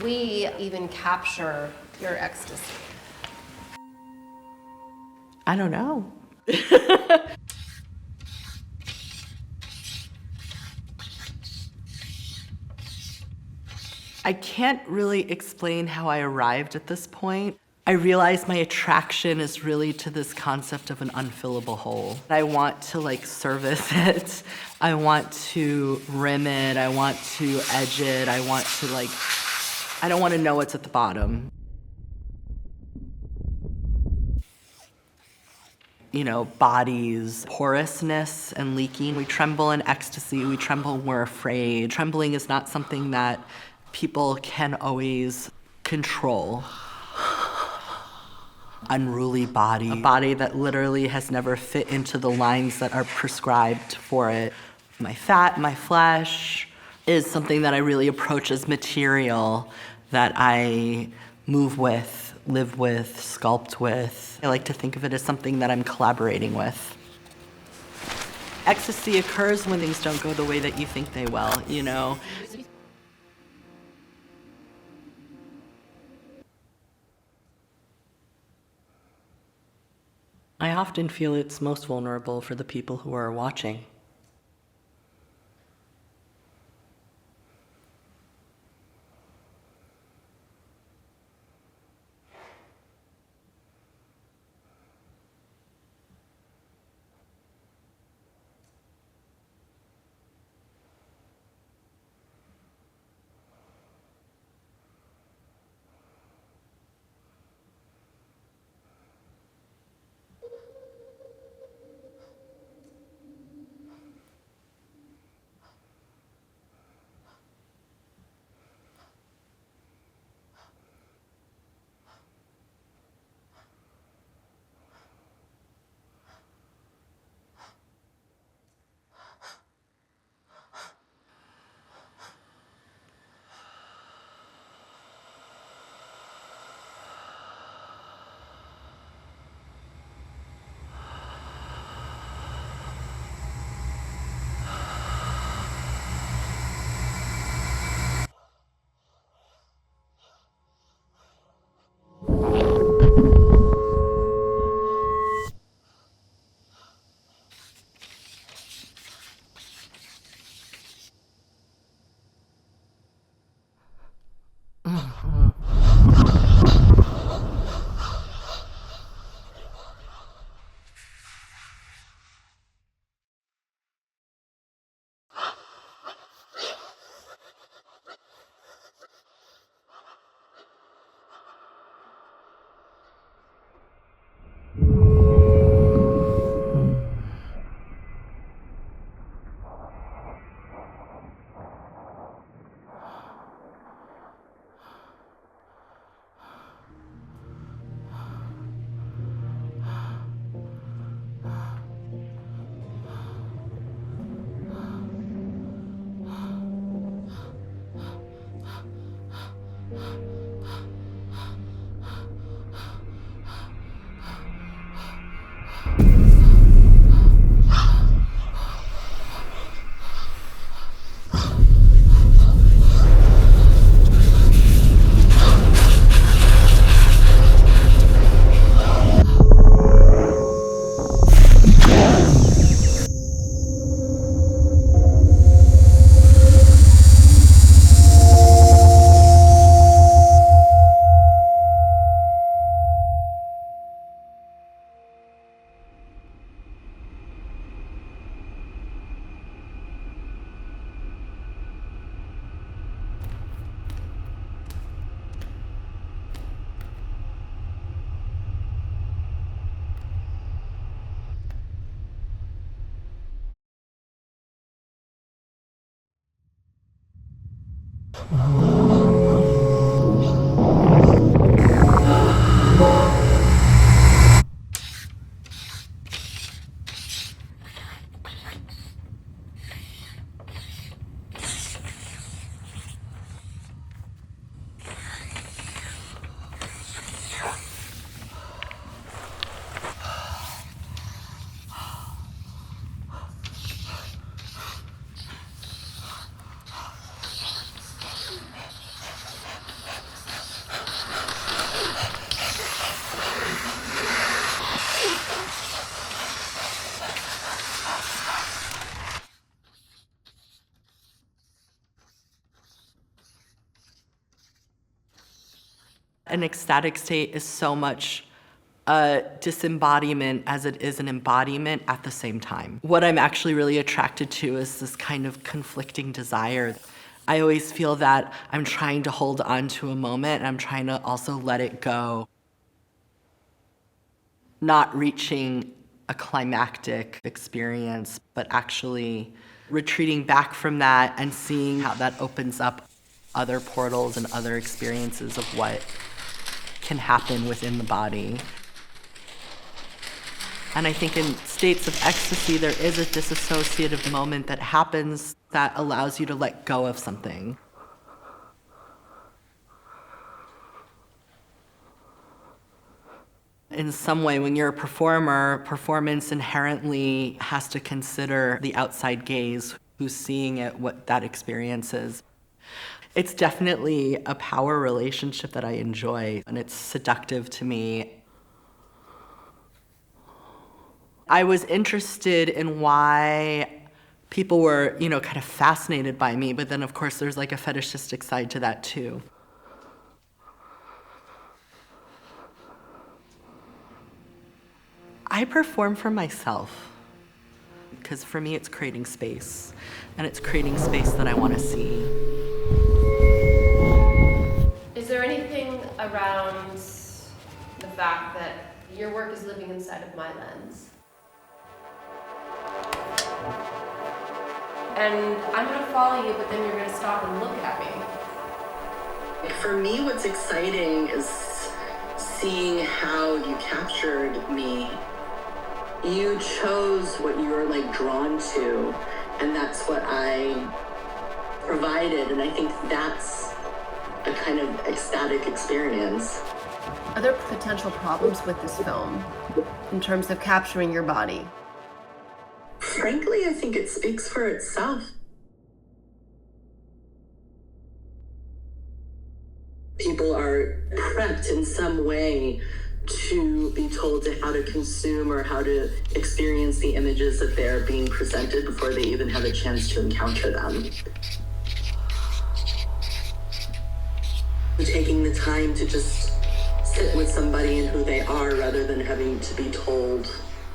we even capture your ecstasy? I don't know. I can't really explain how I arrived at this point. I realized my attraction is really to this concept of an unfillable hole. I want to like service it. I want to rim it. I want to edge it. I want to like, I don't want to know what's at the bottom. You know, bodies, porousness and leaking. We tremble in ecstasy. We tremble when we're afraid. Trembling is not something that people can always control. Unruly body, a body that literally has never fit into the lines that are prescribed for it. My fat, my flesh is something that I really approach as material that I move with, live with, sculpt with. I like to think of it as something that I'm collaborating with. Ecstasy occurs when things don't go the way that you think they will, you know? I often feel it's most vulnerable for the people who are watching. An ecstatic state is so much a disembodiment as it is an embodiment at the same time. What I'm actually really attracted to is this kind of conflicting desire. I always feel that I'm trying to hold on to a moment and I'm trying to also let it go. Not reaching a climactic experience, but actually retreating back from that and seeing how that opens up other portals and other experiences of what can happen within the body. And I think in states of ecstasy, there is a disassociative moment that happens that allows you to let go of something. In some way, when you're a performer, performance inherently has to consider the outside gaze, who's seeing it, what that experience is. It's definitely a power relationship that I enjoy, and it's seductive to me. I was interested in why people were, kind of fascinated by me, but then of course there's like a fetishistic side to that too. I perform for myself because for me it's creating space, and it's creating space that I want to see. Is there anything around the fact that your work is living inside of my lens? And I'm gonna follow you, but then you're gonna stop and look at me. For me, what's exciting is seeing how you captured me. You chose what you were drawn to, and that's what I provided, and I think that's a kind of ecstatic experience. Are there potential problems with this film in terms of capturing your body? Frankly, I think it speaks for itself. People are prepped in some way to be told how to consume or how to experience the images that they're being presented before they even have a chance to encounter them. Taking the time to just sit with somebody and who they are rather than having to be told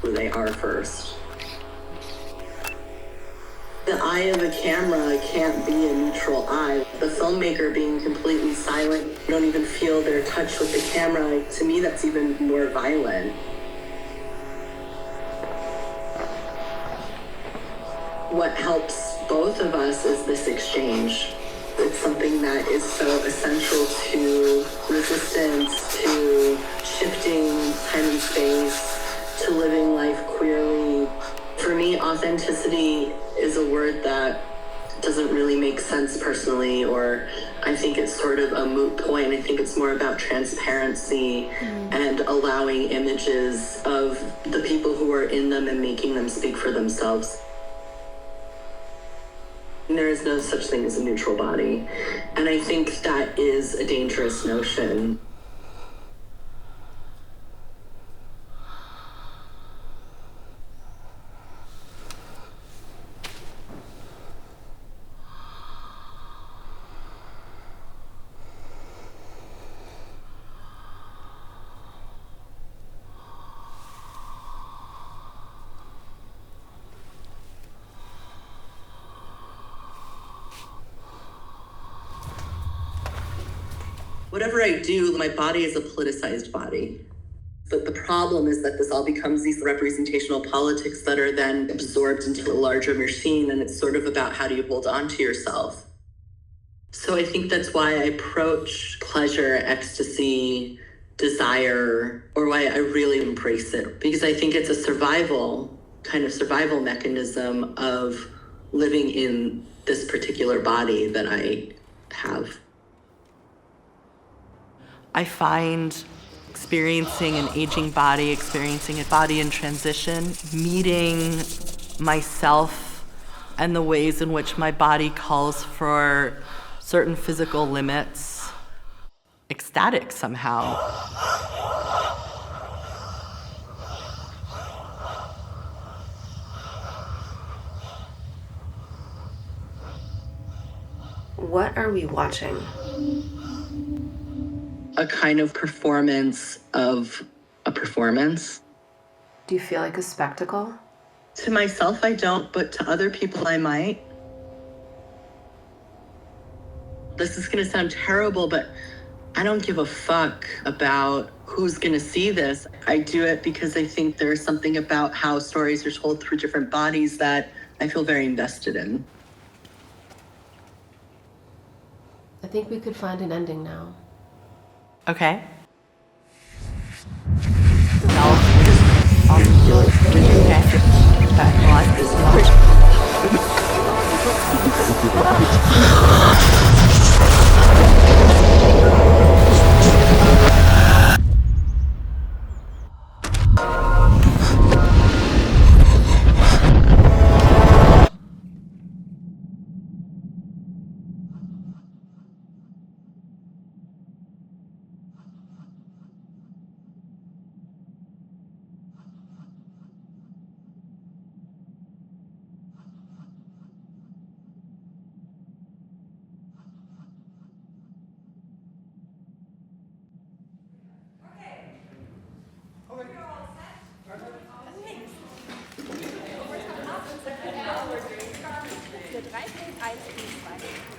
who they are first. The eye of a camera can't be a neutral eye. The filmmaker being completely silent, you don't even feel their touch with the camera. To me, that's even more violent. What helps both of us is this exchange. It's something that is so essential to resistance, to shifting time and space, to living life queerly. For me, authenticity is a word that doesn't really make sense personally, or I think it's sort of a moot point. I think it's more about transparency and allowing images of the people who are in them and making them speak for themselves. There is no such thing as a neutral body, and I think that is a dangerous notion. Whatever I do, my body is a politicized body. But the problem is that this all becomes these representational politics that are then absorbed into a larger machine, and it's sort of about how do you hold on to yourself. So I think that's why I approach pleasure, ecstasy, desire, or why I really embrace it. Because I think it's a survival mechanism of living in this particular body that I have. I find experiencing an aging body, experiencing a body in transition, meeting myself and the ways in which my body calls for certain physical limits, ecstatic somehow. What are we watching? a kind of performance of a performance. Do you feel like a spectacle? To myself, I don't, but to other people, I might. This is gonna sound terrible, but I don't give a fuck about who's gonna see this. I do it because I think there's something about how stories are told through different bodies that I feel very invested in. I think we could find an ending now. Okay. Für 3.1 und 2.